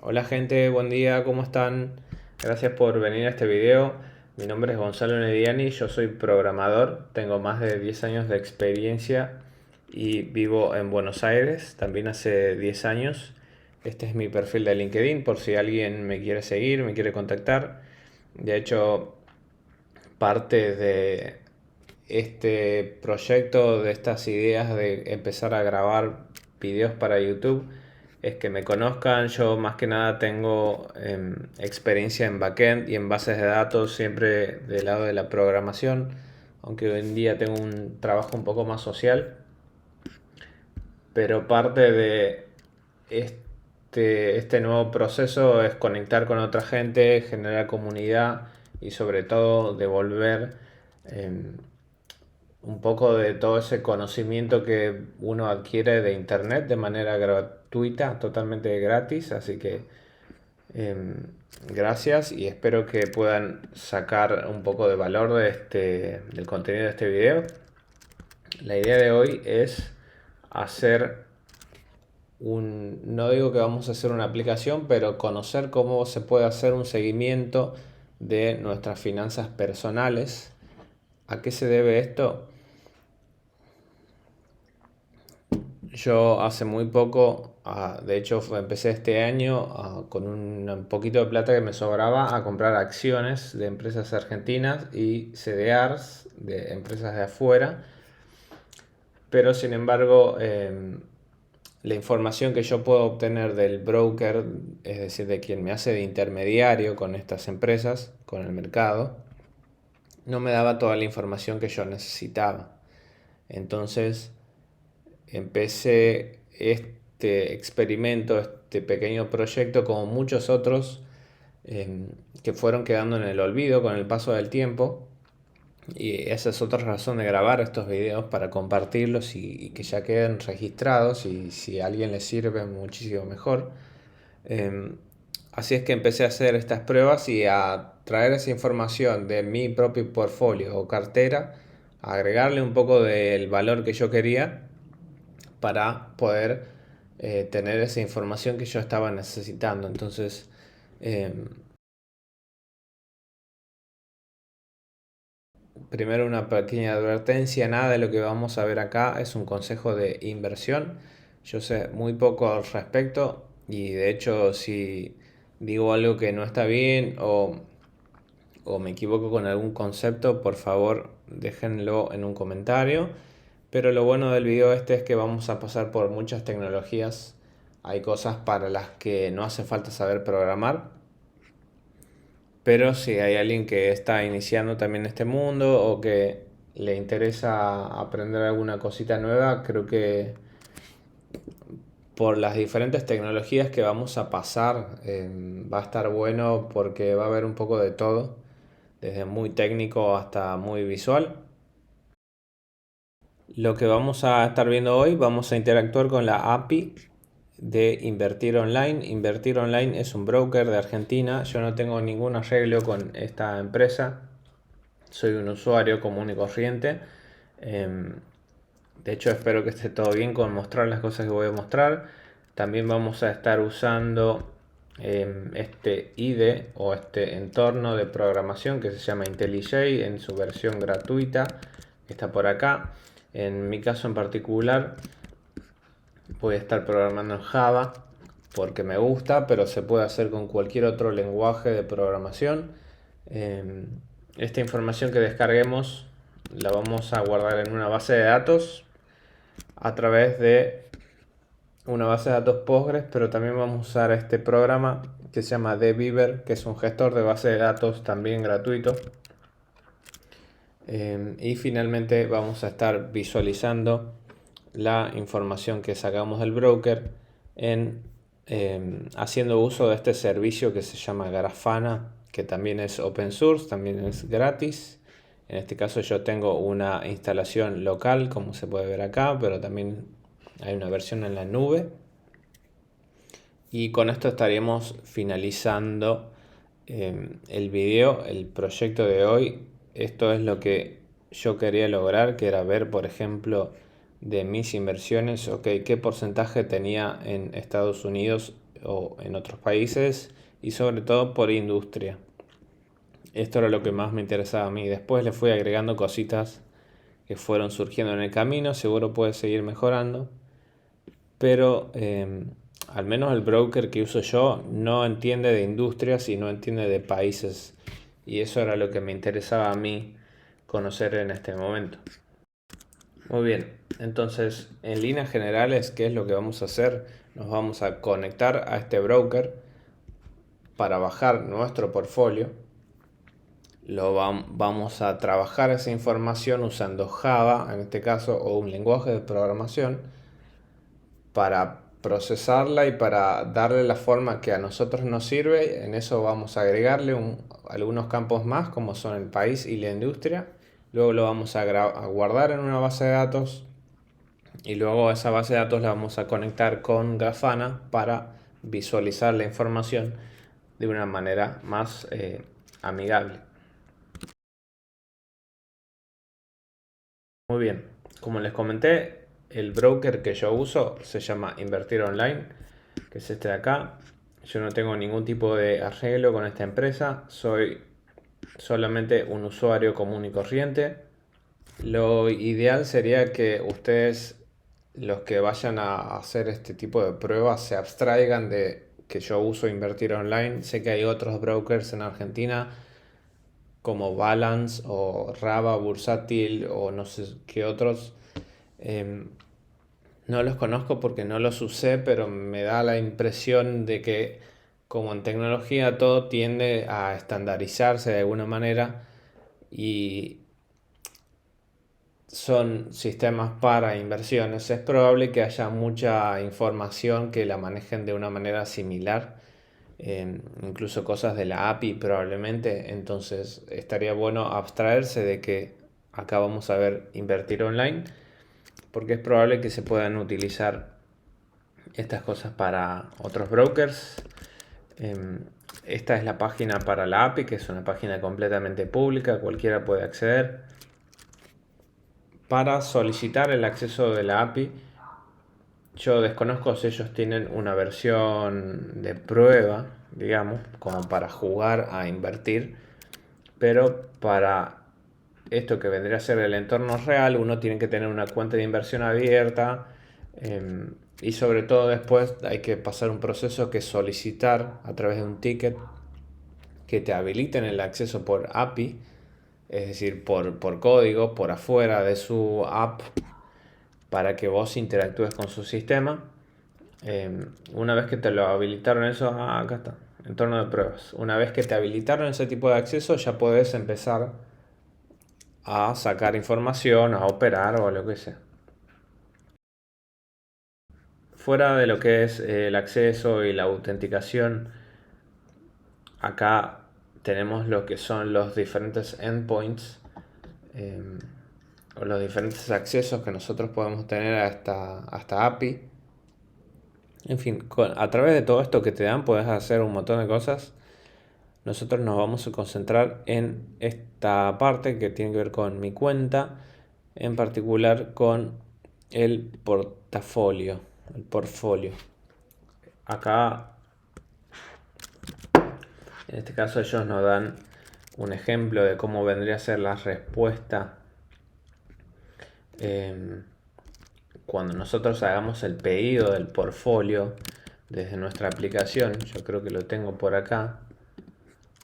Hola gente, buen día, ¿cómo están? Gracias por venir a este video. Mi nombre es Gonzalo Nediani, yo soy programador, tengo más de 10 años de experiencia y vivo en Buenos Aires, también hace 10 años. Este es mi perfil de LinkedIn por si alguien me quiere seguir, me quiere contactar. De hecho, parte de este proyecto, de estas ideas de empezar a grabar videos para YouTube, es que me conozcan. Yo más que nada tengo experiencia en backend y en bases de datos, siempre del lado de la programación, aunque hoy en día tengo un trabajo un poco más social, pero parte de este nuevo proceso es conectar con otra gente, generar comunidad y sobre todo devolver eh, un poco de todo ese conocimiento que uno adquiere de internet de manera gratuita, totalmente gratis. Así que eh, gracias y espero que puedan sacar un poco de valor del contenido de este video. La idea de hoy es hacer no digo que vamos a hacer una aplicación, pero conocer cómo se puede hacer un seguimiento de nuestras finanzas personales. ¿A qué se debe esto? Yo hace muy poco, de hecho empecé este año con un poquito de plata que me sobraba a comprar acciones de empresas argentinas y CDRs de empresas de afuera, pero sin embargo la información que yo puedo obtener del broker, es decir, de quien me hace de intermediario con estas empresas, con el mercado, no me daba toda la información que yo necesitaba. Entonces empecé este experimento, este pequeño proyecto, como muchos otros que fueron quedando en el olvido con el paso del tiempo. Y esa es otra razón de grabar estos videos, para compartirlos y que ya queden registrados, y si a alguien les sirve muchísimo mejor. Eh, Así es que empecé a hacer estas pruebas y a traer esa información de mi propio portfolio o cartera, a agregarle un poco del valor que yo quería para poder tener esa información que yo estaba necesitando. Entonces, eh, primero una pequeña advertencia: nada de lo que vamos a ver acá es un consejo de inversión. Yo sé muy poco al respecto y de hecho si digo algo que no está bien o me equivoco con algún concepto, por favor déjenlo en un comentario. Pero lo bueno del video este es que vamos a pasar por muchas tecnologías. Hay cosas para las que no hace falta saber programar, pero si hay alguien que está iniciando también este mundo o que le interesa aprender alguna cosita nueva, creo que por las diferentes tecnologías que vamos a pasar va a estar bueno, porque va a haber un poco de todo, desde muy técnico hasta muy visual. Lo que vamos a estar viendo hoy, vamos a interactuar con la API de Invertir Online. Invertir Online es un broker de Argentina. Yo no tengo ningún arreglo con esta empresa. Soy un usuario común y corriente. Em, de hecho, espero que esté todo bien con mostrar las cosas que voy a mostrar. También vamos a estar usando este IDE o este entorno de programación que se llama IntelliJ en su versión gratuita, que está por acá. En mi caso en particular voy a estar programando en Java porque me gusta, pero se puede hacer con cualquier otro lenguaje de programación. Eh, Esta información que descarguemos la vamos a guardar en una base de datos a través de una base de datos Postgres, pero también vamos a usar este programa que se llama dbeaver, que es un gestor de base de datos también gratuito. Y finalmente vamos a estar visualizando la información que sacamos del broker haciendo uso de este servicio que se llama Grafana, que también es open source, también es gratis. En este caso yo tengo una instalación local, como se puede ver acá, pero también hay una versión en la nube. Y con esto estaríamos finalizando el video, el proyecto de hoy. Esto es lo que yo quería lograr, que era ver, por ejemplo, de mis inversiones, ok, qué porcentaje tenía en Estados Unidos o en otros países y sobre todo por industria. Esto era lo que más me interesaba a mí. Después le fui agregando cositas que fueron surgiendo en el camino, seguro puede seguir mejorando, pero al menos el broker que uso yo no entiende de industrias y no entiende de países, y eso era lo que me interesaba a mí conocer en este momento. Muy bien, entonces en líneas generales, ¿qué es lo que vamos a hacer? Nos vamos a conectar a este broker para bajar nuestro portfolio. Vamos a trabajar esa información usando Java, en este caso, o un lenguaje de programación, para procesarla y para darle la forma que a nosotros nos sirve. En eso vamos a agregarle algunos campos más, como son el país y la industria. Luego lo vamos a guardar en una base de datos y luego a esa base de datos la vamos a conectar con Grafana para visualizar la información de una manera más amigable. Muy bien, como les comenté, el broker que yo uso se llama Invertir Online, que es este de acá. Yo no tengo ningún tipo de arreglo con esta empresa, soy solamente un usuario común y corriente. Lo ideal sería que ustedes, los que vayan a hacer este tipo de pruebas, se abstraigan de que yo uso Invertir Online. Sé que hay otros brokers en Argentina como Balance o Raba Bursátil o no sé qué otros. No los conozco porque no los usé, pero me da la impresión de que como en tecnología todo tiende a estandarizarse de alguna manera y son sistemas para inversiones. Es probable que haya mucha información que la manejen de una manera similar, incluso cosas de la API probablemente. Entonces estaría bueno abstraerse de que acá vamos a ver Invertir Online, porque es probable que se puedan utilizar estas cosas para otros brokers. Esta es la página para la API, que es una página completamente pública, cualquiera puede acceder. Para solicitar el acceso de la API, yo desconozco si ellos tienen una versión de prueba, digamos, como para jugar a invertir, pero para esto que vendría a ser el entorno real, uno tiene que tener una cuenta de inversión abierta, y sobre todo después hay que pasar un proceso que es solicitar a través de un ticket que te habiliten el acceso por API, es decir, por código, por afuera de su app, para que vos interactúes con su sistema. Una vez que te lo habilitaron eso, acá está, entorno de pruebas. Una vez que te habilitaron ese tipo de acceso, ya podés empezar a sacar información, a operar o lo que sea. Fuera de lo que es el acceso y la autenticación, acá tenemos lo que son los diferentes endpoints, eh, o los diferentes accesos que nosotros podemos tener a esta API. En fin, a través de todo esto que te dan puedes hacer un montón de cosas. Nosotros nos vamos a concentrar en esta parte que tiene que ver con mi cuenta, en particular con el portafolio, el portfolio. Acá, en este caso, ellos nos dan un ejemplo de cómo vendría a ser la respuesta cuando nosotros hagamos el pedido del portfolio desde nuestra aplicación. Yo creo que lo tengo por acá,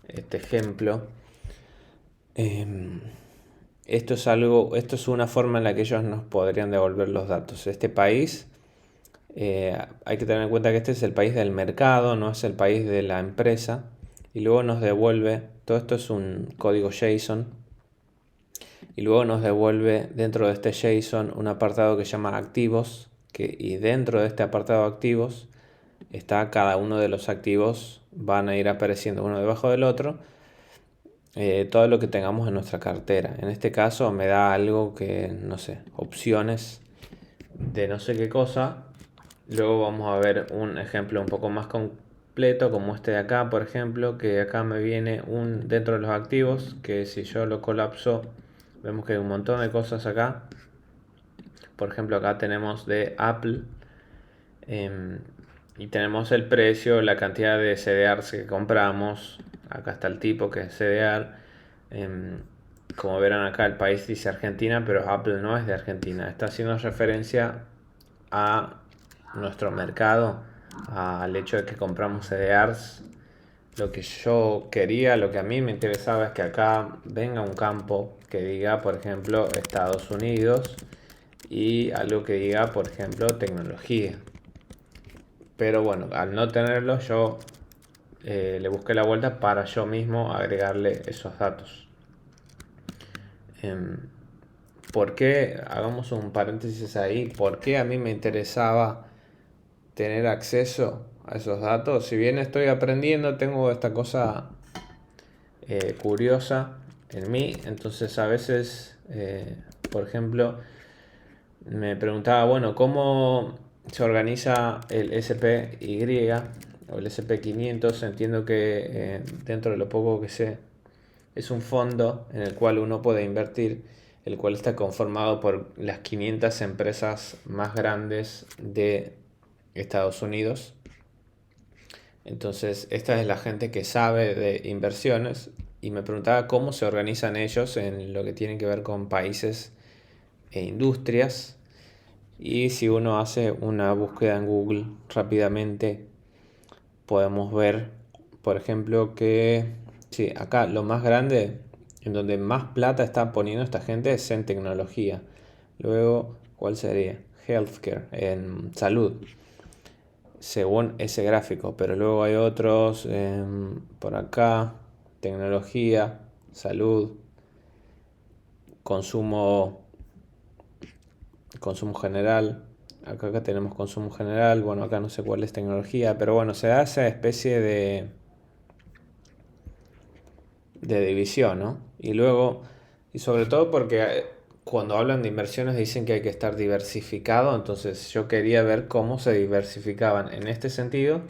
este ejemplo. Esto es una forma en la que ellos nos podrían devolver los datos. Este país, hay que tener en cuenta que este es el país del mercado, no es el país de la empresa. Y luego nos devuelve, todo esto es un código JSON, y luego nos devuelve dentro de este JSON un apartado que se llama activos, y dentro de este apartado activos está cada uno de los activos, van a ir apareciendo uno debajo del otro. Todo lo que tengamos en nuestra cartera. En este caso me da algo que, no sé, opciones de no sé qué cosa. Luego vamos a ver un ejemplo un poco más completo, como este de acá, por ejemplo, que acá me viene dentro de los activos, que si yo lo colapso, vemos que hay un montón de cosas acá. Por ejemplo, acá tenemos de Apple. Y tenemos el precio, la cantidad de CDRs que compramos. Acá está el tipo que es CDR. Em, Como verán acá, el país dice Argentina, pero Apple no es de Argentina. Está haciendo referencia a nuestro mercado, al hecho de que compramos CDRs. Lo que yo quería, lo que a mí me interesaba es que acá venga un campo que diga, por ejemplo, Estados Unidos y algo que diga, por ejemplo, tecnología. Pero bueno, al no tenerlo, yo le busqué la vuelta para yo mismo agregarle esos datos. Em, ¿Por qué? Hagamos un paréntesis ahí. ¿Por qué a mí me interesaba tener acceso a esos datos? Si bien estoy aprendiendo, tengo esta cosa curiosa en mí. Entonces a veces, por ejemplo, me preguntaba, bueno, ¿cómo se organiza el SPY o el SP500? Entiendo que dentro de lo poco que sé, es un fondo en el cual uno puede invertir, el cual está conformado por las 500 empresas más grandes de Estados Unidos. Entonces, esta es la gente que sabe de inversiones y me preguntaba cómo se organizan ellos en lo que tiene que ver con países e industrias. Y si uno hace una búsqueda en Google rápidamente, podemos ver, por ejemplo, que sí, acá lo más grande, en donde más plata está poniendo esta gente es en tecnología. Luego, ¿cuál sería? Healthcare, en salud, según ese gráfico. Pero luego hay otros por acá, tecnología, salud, consumo, consumo general. Acá tenemos consumo general. Bueno, acá no sé cuál es tecnología, pero bueno, se da esa especie de división, ¿no? Y luego, y sobre todo porque cuando hablan de inversiones dicen que hay que estar diversificado, entonces yo quería ver cómo se diversificaban en este sentido.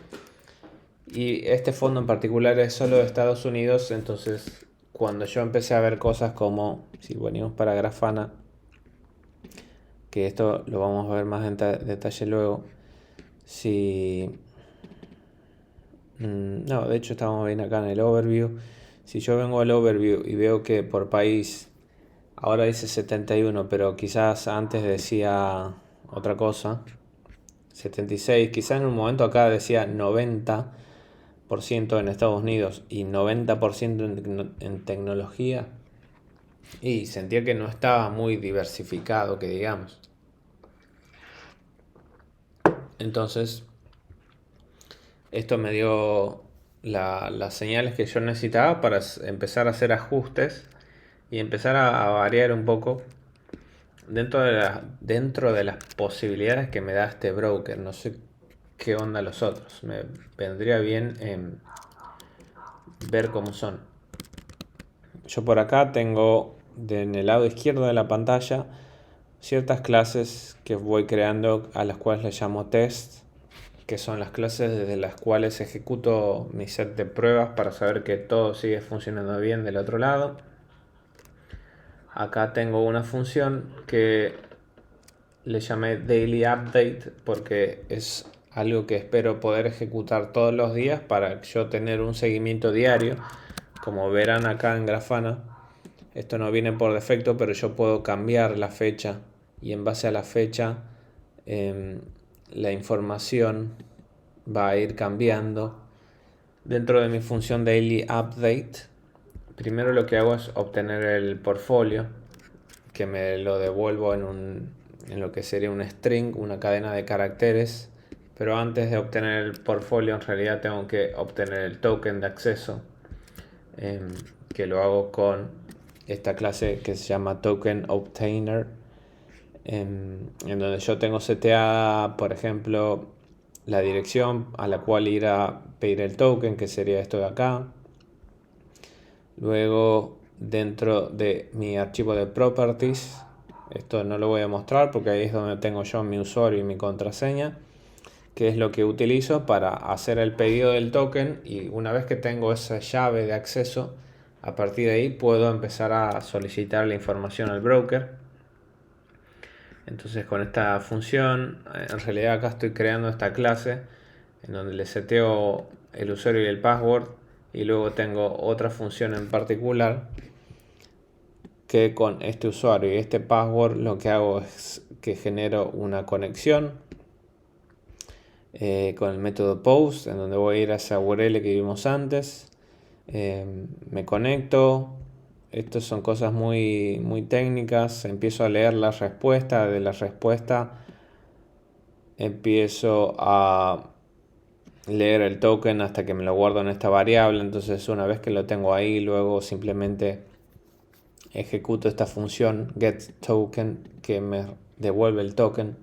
Y este fondo en particular es solo de Estados Unidos, entonces cuando yo empecé a ver cosas como, si venimos para Grafana, que esto lo vamos a ver más en detalle luego, si... No, de hecho estamos bien acá en el overview. Si yo vengo al overview y veo que por país ahora dice 71, pero quizás antes decía otra cosa, 76, quizás en un momento acá decía 90% en Estados Unidos y 90% en tecnología, y sentía que no estaba muy diversificado, que digamos. Entonces, esto me dio las señales que yo necesitaba para empezar a hacer ajustes y empezar a variar un poco dentro de las posibilidades que me da este broker. No sé qué onda los otros. Me vendría bien ver cómo son. Yo por acá tengo en el lado izquierdo de la pantalla ciertas clases que voy creando, a las cuales le llamo test, que son las clases desde las cuales ejecuto mi set de pruebas para saber que todo sigue funcionando bien del otro lado. Acá tengo una función que le llamé Daily Update porque es algo que espero poder ejecutar todos los días para yo tener un seguimiento diario. Como verán acá en Grafana, esto no viene por defecto, pero yo puedo cambiar la fecha y en base a la fecha la información va a ir cambiando. Dentro de mi función Daily Update, primero lo que hago es obtener el portfolio, que me lo devuelvo en lo que sería un string, una cadena de caracteres. Pero antes de obtener el portfolio, en realidad tengo que obtener el token de acceso, que lo hago con esta clase que se llama Token Obtainer, en donde yo tengo seteada, por ejemplo, la dirección a la cual ir a pedir el token, que sería esto de acá. Luego, dentro de mi archivo de properties, esto no lo voy a mostrar porque ahí es donde tengo yo mi usuario y mi contraseña, que es lo que utilizo para hacer el pedido del token. Y una vez que tengo esa llave de acceso, a partir de ahí puedo empezar a solicitar la información al broker. Entonces con esta función, en realidad acá estoy creando esta clase en donde le seteo el usuario y el password, y luego tengo otra función en particular que con este usuario y este password lo que hago es que genero una conexión con el método post, en donde voy a ir a esa URL que vimos antes. Me conecto. Estas son cosas muy técnicas. Empiezo a leer la respuesta. De la respuesta empiezo a leer el token hasta que me lo guardo en esta variable. Entonces, una vez que lo tengo ahí, luego simplemente ejecuto esta función getToken que me devuelve el token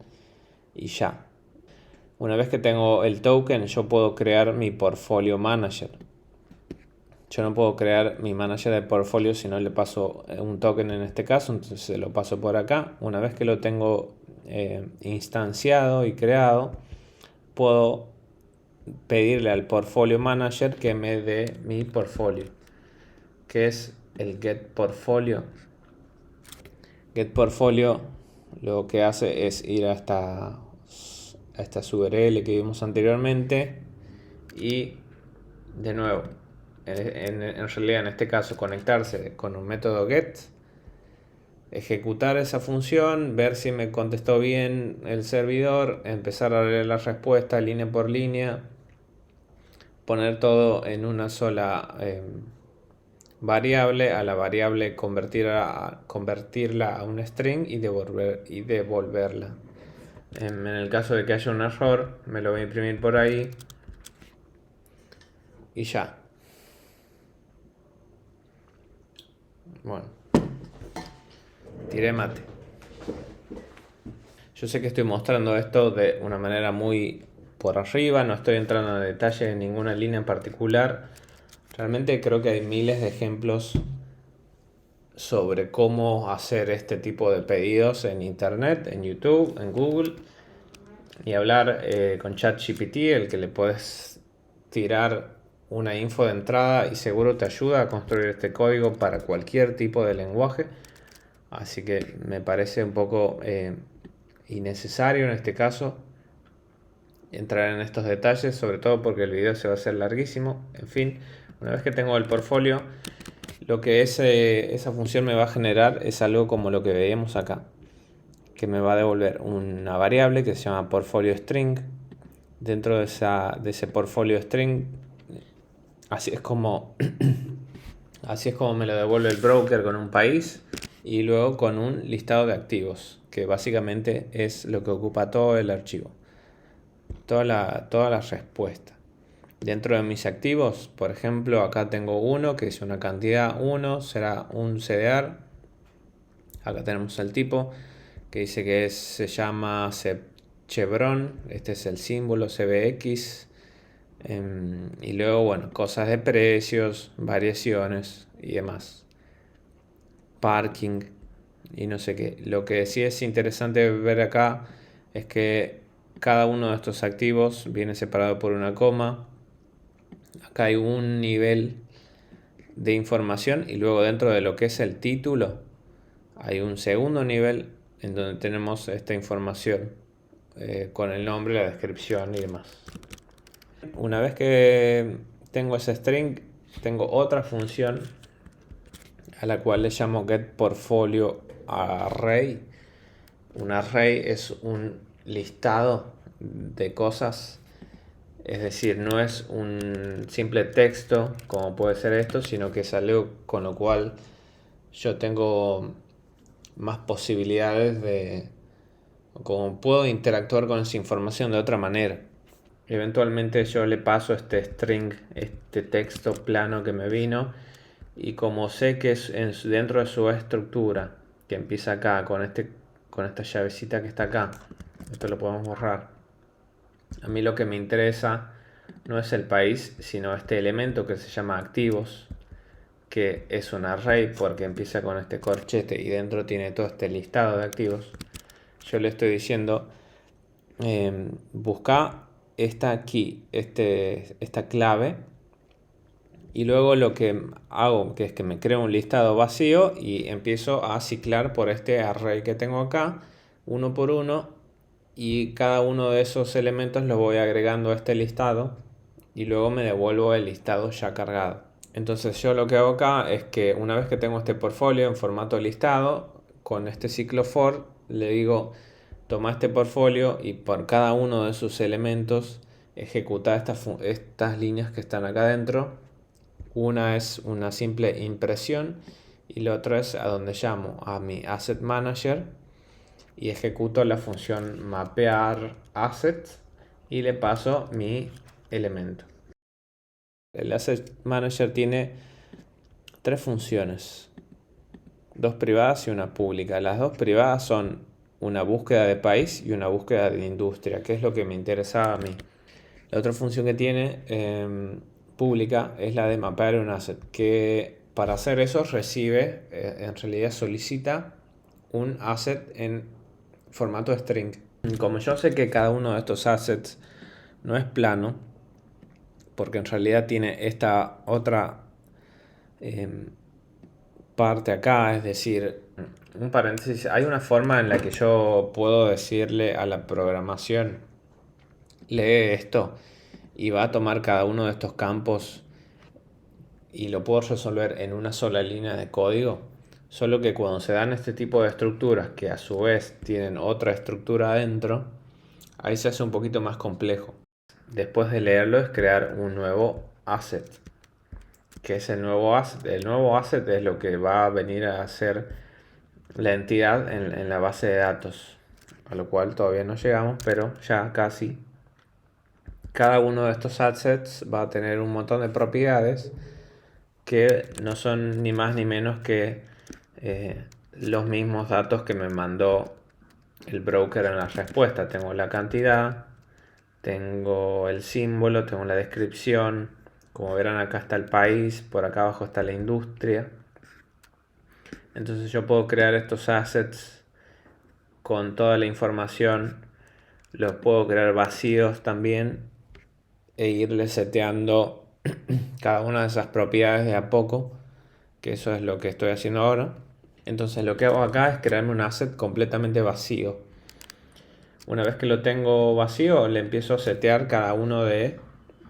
y ya. Una vez que tengo el token, yo puedo crear mi portfolio manager. Yo no puedo crear mi manager de portfolio si no le paso un token en este caso, entonces se lo paso por acá. Una vez que lo tengo instanciado y creado, puedo pedirle al portfolio manager que me dé mi portfolio, que es el get portfolio. Get portfolio lo que hace es ir a esta URL que vimos anteriormente y de nuevo en realidad en este caso conectarse con un método get, ejecutar esa función, ver si me contestó bien el servidor, empezar a leer la respuesta línea por línea, poner todo en una sola variable, a la variable convertirla a un string y devolverla. En el caso de que haya un error, me lo voy a imprimir por ahí y ya. Bueno, tiré mate. Yo sé que estoy mostrando esto de una manera muy por arriba, no estoy entrando en detalle en ninguna línea en particular. Realmente creo que hay miles de ejemplos sobre cómo hacer este tipo de pedidos en internet, en YouTube, en Google, y hablar con ChatGPT, el que le puedes tirar una info de entrada y seguro te ayuda a construir este código para cualquier tipo de lenguaje. Así que me parece un poco innecesario en este caso entrar en estos detalles, sobre todo porque el video se va a hacer larguísimo. En fin, una vez que tengo el portfolio, lo que esa función me va a generar es algo como lo que veíamos acá, que me va a devolver una variable que se llama portfolio string. Dentro de ese portfolio string, así es como me lo devuelve el broker, con un país y luego con un listado de activos, que básicamente es lo que ocupa todo el archivo, toda la respuesta. Dentro de mis activos, por ejemplo, acá tengo uno que es una cantidad, 1 será un CDR. Acá tenemos el tipo que dice que se llama Chevron, este es el símbolo CBX. Y luego, bueno, cosas de precios, variaciones y demás. Parking y no sé qué. Lo que sí es interesante ver acá es que cada uno de estos activos viene separado por una coma. Acá hay un nivel de información y luego dentro de lo que es el título hay un segundo nivel en donde tenemos esta información con el nombre, la descripción y demás. Una vez que tengo ese string, tengo otra función a la cual le llamo getPortfolioArray. Un array es un listado de cosas, es decir, no es un simple texto como puede ser esto, sino que es algo con lo cual yo tengo más posibilidades de, como puedo interactuar con esa información de otra manera. Eventualmente yo le paso este string, este texto plano que me vino, y como sé que es dentro de su estructura, que empieza acá con esta llavecita que está acá, esto lo podemos borrar. A mí lo que me interesa no es el país, sino este elemento que se llama activos, que es un array porque empieza con este corchete y dentro tiene todo este listado de activos. Yo le estoy diciendo busca esta key, esta clave, y luego lo que hago que es que me creo un listado vacío y empiezo a ciclar por este array que tengo acá uno por uno y cada uno de esos elementos los voy agregando a este listado y luego me devuelvo el listado ya cargado. Entonces yo lo que hago acá es que una vez que tengo este portfolio en formato listado, con este ciclo for le digo toma este portfolio y por cada uno de sus elementos ejecuta estas líneas que están acá adentro. Una es una simple impresión y la otra es a donde llamo a mi asset manager y ejecuto la función mapear asset y le paso mi elemento. El asset manager tiene tres funciones, dos privadas y una pública. Las dos privadas son una búsqueda de país y una búsqueda de industria, que es lo que me interesaba a mí. La otra función que tiene pública es la de mapear un asset, que para hacer eso recibe, en realidad solicita un asset en formato string. Como yo sé que cada uno de estos assets no es plano, porque en realidad tiene esta otra parte acá, es decir, un paréntesis, hay una forma en la que yo puedo decirle a la programación, lee esto y va a tomar cada uno de estos campos y lo puedo resolver en una sola línea de código. Solo que cuando se dan este tipo de estructuras que a su vez tienen otra estructura adentro, ahí se hace un poquito más complejo. Después de leerlo es crear un nuevo asset, que es el nuevo asset. El nuevo asset es lo que va a venir a hacer la entidad en la base de datos, a lo cual todavía no llegamos, pero ya casi. Cada uno de estos assets va a tener un montón de propiedades que no son ni más ni menos que los mismos datos que me mandó el broker en la respuesta. Tengo la cantidad, tengo el símbolo, tengo la descripción. Como verán, acá está el país, por acá abajo está la industria. Entonces yo puedo crear estos assets con toda la información. Los puedo crear vacíos también e irle seteando cada una de esas propiedades de a poco, que eso es lo que estoy haciendo ahora. Entonces lo que hago acá es crearme un asset completamente vacío. Una vez que lo tengo vacío, le empiezo a setear cada uno de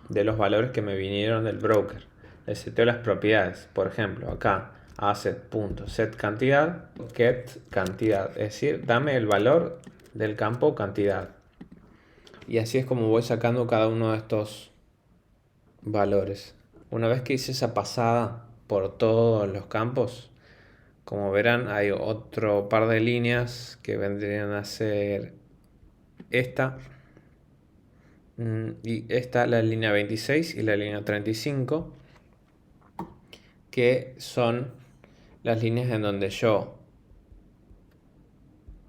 los valores que me vinieron del broker. Le seteo las propiedades. Por ejemplo, acá asset.setCantidad, getCantidad. Es decir, dame el valor del campo cantidad. Y así es como voy sacando cada uno de estos valores. Una vez que hice esa pasada por todos los campos, como verán, hay otro par de líneas que vendrían a ser esta y esta, la línea 26 y la línea 35, que son las líneas en donde yo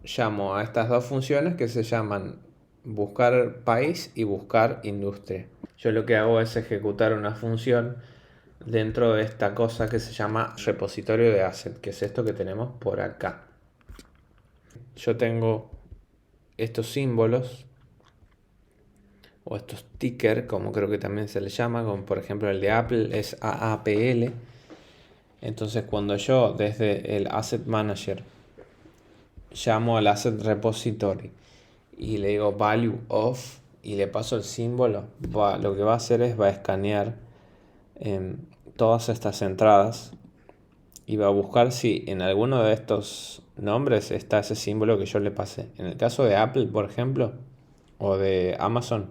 llamo a estas dos funciones que se llaman buscar país y buscar industria. Yo lo que hago es ejecutar una función dentro de esta cosa que se llama repositorio de asset, que es esto que tenemos por acá. Yo tengo estos símbolos o estos tickers, como creo que también se les llama, como por ejemplo el de Apple es AAPL. Entonces cuando yo desde el Asset Manager llamo al Asset Repository y le digo value of y le paso el símbolo, lo que va a hacer es va a escanear todas estas entradas y va a buscar si en alguno de estos nombres está ese símbolo que yo le pasé. En el caso de Apple, por ejemplo, o de Amazon,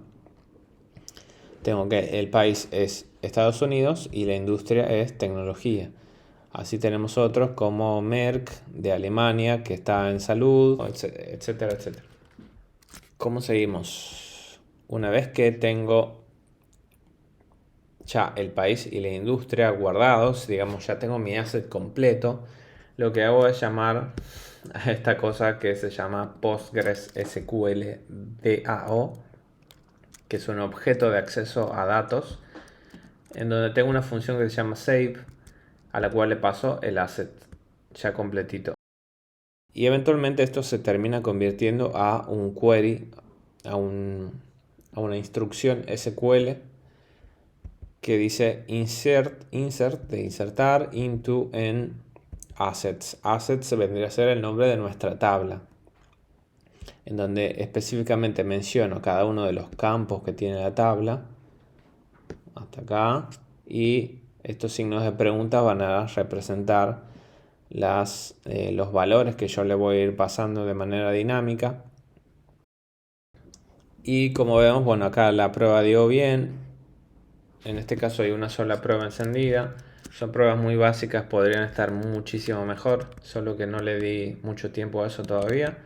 tengo que el país es Estados Unidos y la industria es tecnología. Así tenemos otros como Merck de Alemania, que está en salud, etcétera, etcétera. ¿Cómo seguimos? Una vez que tengo ya el país y la industria guardados, digamos, ya tengo mi asset completo, lo que hago es llamar a esta cosa que se llama PostgreSQL DAO, que es un objeto de acceso a datos, en donde tengo una función que se llama save, a la cual le paso el asset ya completito. Y eventualmente esto se termina convirtiendo a un query, a una instrucción SQL que dice insert de insertar into en assets. Assets vendría a ser el nombre de nuestra tabla. en donde específicamente menciono cada uno de los campos que tiene la tabla, hasta acá, y estos signos de pregunta van a representar los valores que yo le voy a ir pasando de manera dinámica. Y como vemos, bueno, acá la prueba dio bien. En este caso hay una sola prueba encendida. Son pruebas muy básicas, podrían estar muchísimo mejor, solo que no le di mucho tiempo a eso todavía.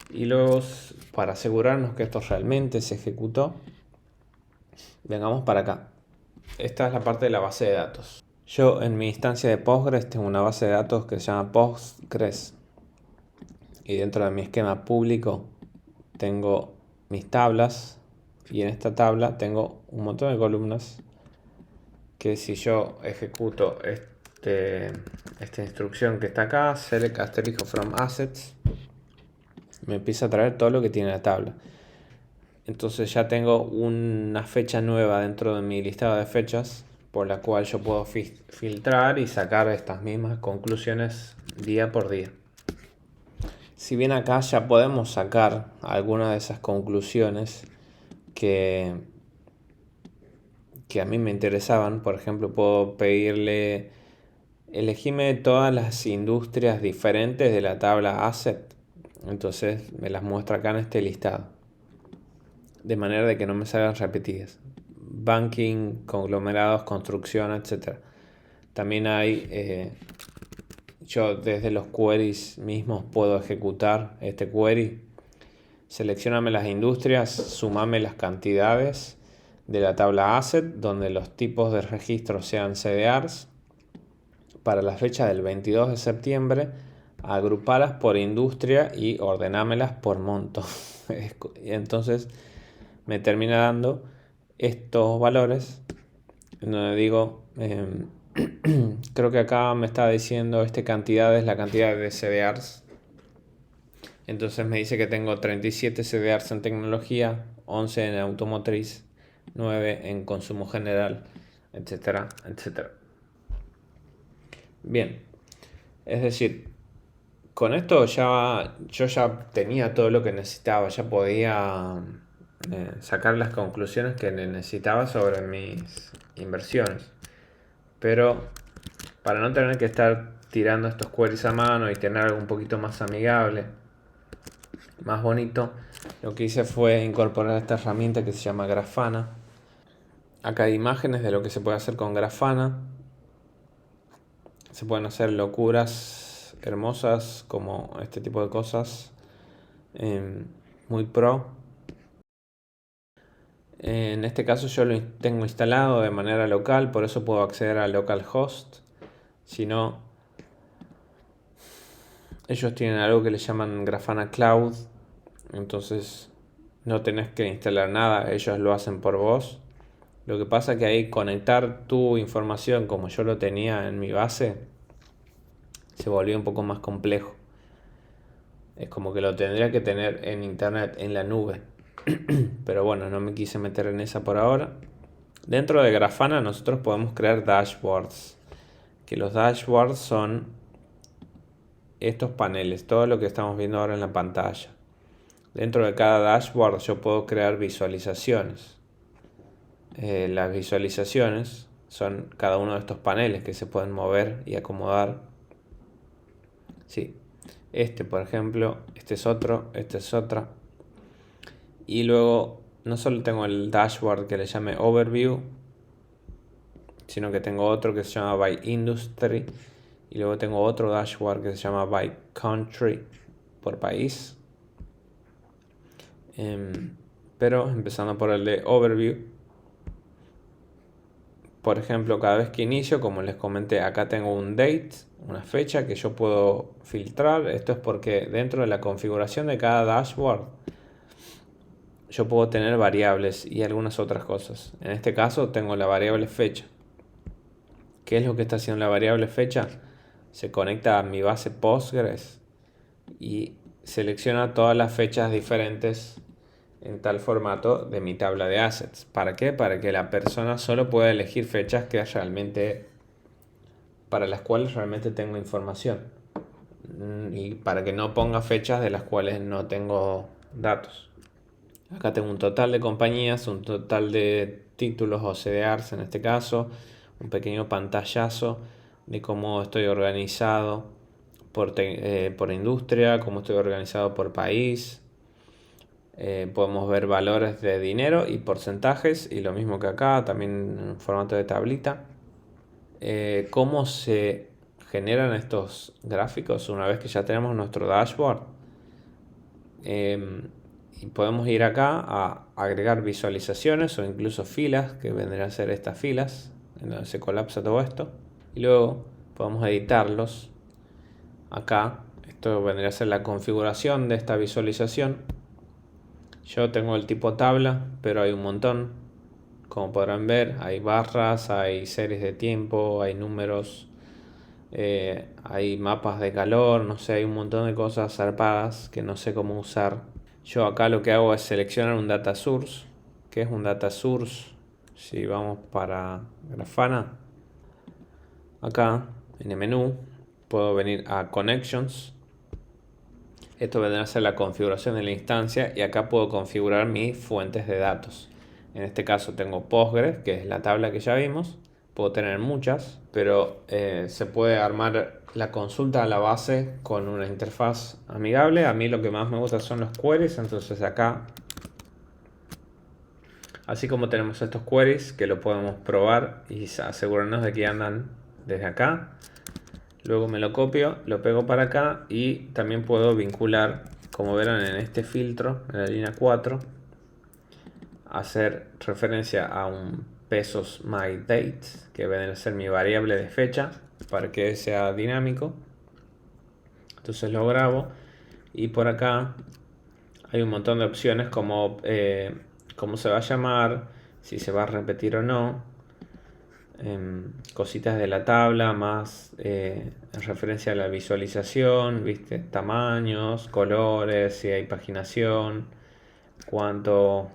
Y luego, para asegurarnos que esto realmente se ejecutó, vengamos para acá. Esta es la parte de la base de datos. Yo en mi instancia de Postgres tengo una base de datos que se llama Postgres. Y dentro de mi esquema público tengo mis tablas. Y en esta tabla tengo un montón de columnas que si yo ejecuto esta instrucción que está acá, select asterisco from assets, me empieza a traer todo lo que tiene la tabla. Entonces ya tengo una fecha nueva dentro de mi listado de fechas por la cual yo puedo filtrar y sacar estas mismas conclusiones día por día. Si bien acá ya podemos sacar algunas de esas conclusiones que a mí me interesaban, por ejemplo, puedo pedirle, elegime todas las industrias diferentes de la tabla asset, entonces me las muestra acá en este listado, de manera de que no me salgan repetidas. Banking, conglomerados, construcción, etc. También hay, yo desde los queries mismos puedo ejecutar este query. Seleccioname las industrias, sumame las cantidades de la tabla asset, donde los tipos de registro sean CDRs. Para la fecha del 22 de septiembre, agrupalas por industria y ordenámelas por monto. Entonces me termina dando estos valores, en donde digo, creo que acá me está diciendo cantidad es la cantidad de CDRs. Entonces me dice que tengo 37 CDRs en tecnología, 11 en automotriz, 9 en consumo general, etcétera, etcétera. Bien, es decir, con esto yo ya tenía todo lo que necesitaba, ya podía sacar las conclusiones que necesitaba sobre mis inversiones. Pero para no tener que estar tirando estos queries a mano y tener algo un poquito más amigable, más bonito, lo que hice fue incorporar esta herramienta que se llama Grafana. Acá hay imágenes de lo que se puede hacer con Grafana. Se pueden hacer locuras hermosas como este tipo de cosas, muy pro. En este caso yo lo tengo instalado de manera local, por eso puedo acceder a localhost. Si no, ellos tienen algo que le llaman Grafana Cloud, entonces no tenés que instalar nada, ellos lo hacen por vos. Lo que pasa es que ahí conectar tu información como yo lo tenía en mi base se volvió un poco más complejo. Es como que lo tendría que tener en internet, en la nube. Pero bueno, no me quise meter en esa por ahora. Dentro de Grafana nosotros podemos crear dashboards. Que los dashboards son estos paneles, todo lo que estamos viendo ahora en la pantalla. Dentro de cada dashboard yo puedo crear visualizaciones. Las visualizaciones son cada uno de estos paneles que se pueden mover y acomodar. Sí, por ejemplo, este es otro, este es otra. Y luego no solo tengo el dashboard que le llame Overview, sino que tengo otro que se llama By Industry. Y luego tengo otro dashboard que se llama By Country, por país. Pero empezando por el de Overview. Por ejemplo, cada vez que inicio, como les comenté, acá tengo un date, una fecha que yo puedo filtrar. Esto es porque dentro de la configuración de cada dashboard yo puedo tener variables y algunas otras cosas. En este caso tengo la variable fecha. ¿Qué es lo que está haciendo la variable fecha? Se conecta a mi base Postgres y selecciona todas las fechas diferentes en tal formato de mi tabla de assets. ¿Para qué? Para que la persona solo pueda elegir fechas para las cuales realmente tengo información. Y para que no ponga fechas de las cuales no tengo datos. Acá tengo un total de compañías, un total de títulos o CDRs en este caso, un pequeño pantallazo de cómo estoy organizado por industria, cómo estoy organizado por país. Podemos ver valores de dinero y porcentajes, y lo mismo que acá, también en formato de tablita. Cómo se generan estos gráficos una vez que ya tenemos nuestro dashboard. Y podemos ir acá a agregar visualizaciones o incluso filas, que vendrían a ser estas filas en donde se colapsa todo esto, y luego podemos editarlos. Acá esto vendría a ser la configuración de esta visualización. Yo tengo el tipo tabla, pero hay un montón. Como podrán ver, hay barras, hay series de tiempo, hay números, hay mapas de calor, no sé, hay un montón de cosas zarpadas que no sé cómo usar. Yo acá lo que hago es seleccionar un data source. ¿Qué es un data source? Si vamos para Grafana, acá en el menú puedo venir a Connections. Esto vendrá a ser la configuración de la instancia, y acá puedo configurar mis fuentes de datos. En este caso tengo Postgres, que es la tabla que ya vimos. Puedo tener muchas, pero se puede armar la consulta a la base con una interfaz amigable. A mí lo que más me gusta son los queries, entonces acá, así como tenemos estos queries que lo podemos probar y asegurarnos de que andan desde acá. Luego me lo copio, lo pego para acá, y también puedo vincular, como verán en este filtro, en la línea 4, hacer referencia a un pesos my date, que viene a ser mi variable de fecha, para que sea dinámico. Entonces lo grabo, y por acá hay un montón de opciones como cómo se va a llamar, si se va a repetir o no, cositas de la tabla, más en referencia a la visualización, ¿viste? Tamaños, colores, si hay paginación, cuánto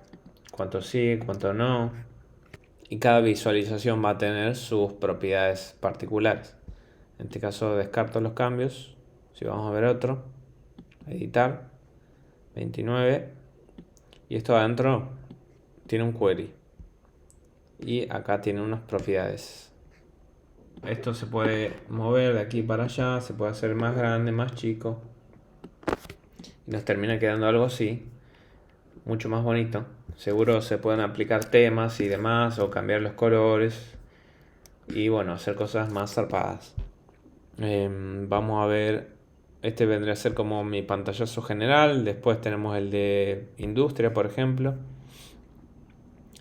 sí, cuánto no. Y cada visualización va a tener sus propiedades particulares. En este caso descarto los cambios. Si vamos a ver otro, editar, 29. Y esto adentro tiene un query. Y acá tiene unas propiedades. Esto se puede mover de aquí para allá, se puede hacer más grande, más chico. Y nos termina quedando algo así, mucho más bonito. Seguro se pueden aplicar temas y demás, o cambiar los colores. Y bueno, hacer cosas más zarpadas. Vamos a ver, este vendría a ser como mi pantallazo general. Después tenemos el de industria, por ejemplo.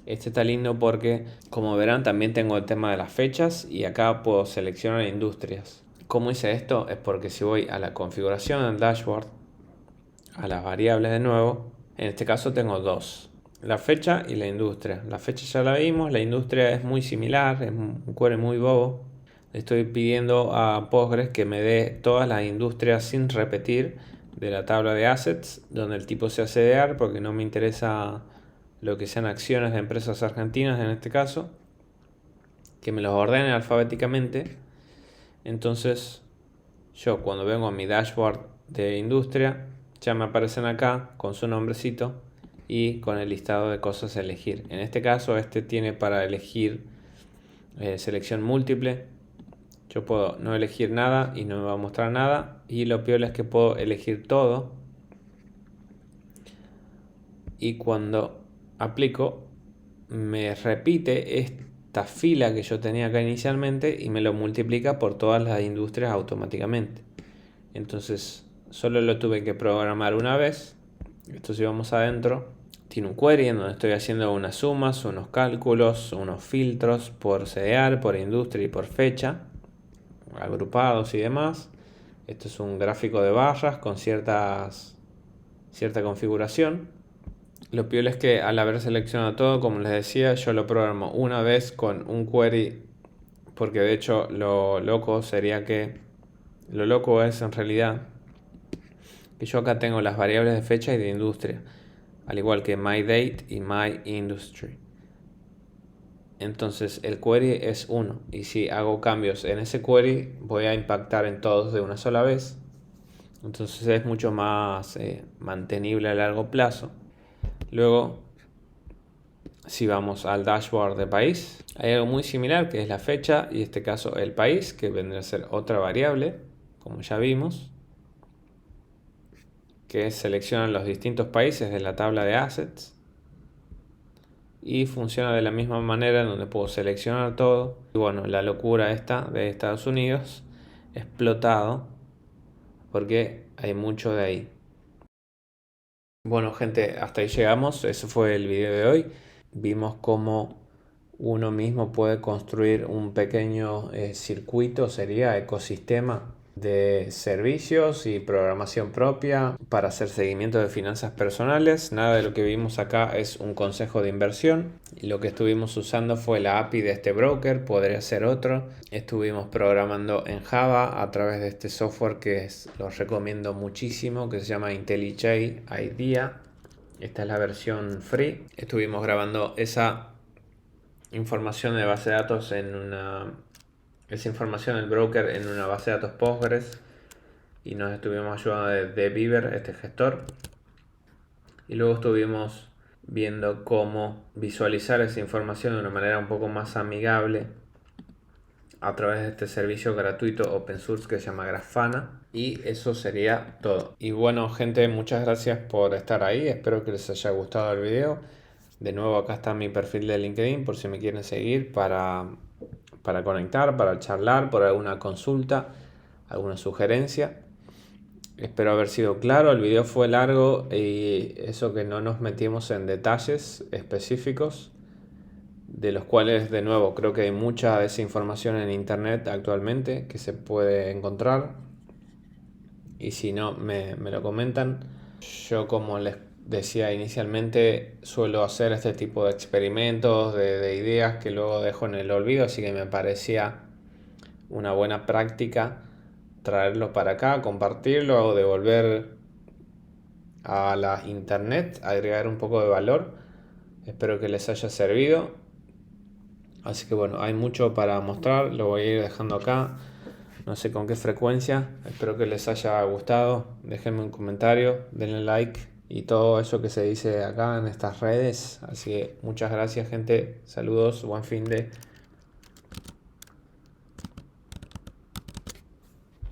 Este está lindo porque, como verán, también tengo el tema de las fechas, y acá puedo seleccionar industrias. ¿Cómo hice esto? Es porque si voy a la configuración del dashboard, a las variables de nuevo, en este caso tengo dos: la fecha y la industria. La fecha ya la vimos, la industria es muy similar, es un query muy bobo. Le estoy pidiendo a Postgres que me dé todas las industrias sin repetir de la tabla de assets, donde el tipo sea CDR, porque no me interesa lo que sean acciones de empresas argentinas en este caso, que me los ordene alfabéticamente. Entonces yo, cuando vengo a mi dashboard de industria, ya me aparecen acá con su nombrecito y con el listado de cosas a elegir. En este caso, este tiene para elegir selección múltiple. Yo puedo no elegir nada y no me va a mostrar nada, y lo peor es que puedo elegir todo, y cuando aplico me repite esta fila que yo tenía acá inicialmente y me lo multiplica por todas las industrias automáticamente. Entonces solo lo tuve que programar una vez. Esto, si vamos adentro, tiene un query en donde estoy haciendo unas sumas, unos cálculos, unos filtros por CDR, por industria y por fecha, agrupados y demás. Esto es un gráfico de barras con cierta configuración. Lo peor es que, al haber seleccionado todo, como les decía, yo lo programo una vez con un query, porque de hecho lo loco es en realidad que yo acá tengo las variables de fecha y de industria, al igual que myDate y myIndustry. Entonces el query es uno, y si hago cambios en ese query voy a impactar en todos de una sola vez. Entonces es mucho más mantenible a largo plazo. Luego, si vamos al dashboard de país, hay algo muy similar que es la fecha y en este caso el país, que vendrá a ser otra variable, como ya vimos, que selecciona los distintos países de la tabla de assets y funciona de la misma manera en donde puedo seleccionar todo. Y bueno, la locura esta de Estados Unidos, explotado, porque hay mucho de ahí. Bueno, gente, hasta ahí llegamos. Ese fue el video de hoy. Vimos cómo uno mismo puede construir un pequeño circuito, sería ecosistema de servicios y programación propia para hacer seguimiento de finanzas personales. Nada de lo que vimos acá es un consejo de inversión. Lo que estuvimos usando fue la API de este broker, podría ser otro. Estuvimos programando en Java a través de este software que los recomiendo muchísimo, que se llama IntelliJ IDEA. Esta es la versión free. Estuvimos grabando esa información de base de datos esa información del broker en una base de datos Postgres y nos estuvimos ayudando de Beaver, este gestor, y luego estuvimos viendo cómo visualizar esa información de una manera un poco más amigable a través de este servicio gratuito open source que se llama Grafana. Y eso sería todo. Y bueno, gente, muchas gracias por estar ahí. Espero que les haya gustado el video. De nuevo, acá está mi perfil de LinkedIn por si me quieren seguir para conectar, para charlar, por alguna consulta, alguna sugerencia. Espero haber sido claro. El video fue largo y eso que no nos metimos en detalles específicos, de los cuales, de nuevo, creo que hay mucha desinformación en internet actualmente que se puede encontrar. Y si no, me lo comentan. Yo, como les decía inicialmente, suelo hacer este tipo de experimentos, de ideas que luego dejo en el olvido, así que me parecía una buena práctica traerlo para acá, compartirlo o devolver a la internet, agregar un poco de valor. Espero que les haya servido. Así que bueno, hay mucho para mostrar, lo voy a ir dejando acá. No sé con qué frecuencia. Espero que les haya gustado. Déjenme un comentario, denle like y todo eso que se dice acá en estas redes. Así que muchas gracias, gente. Saludos, buen fin de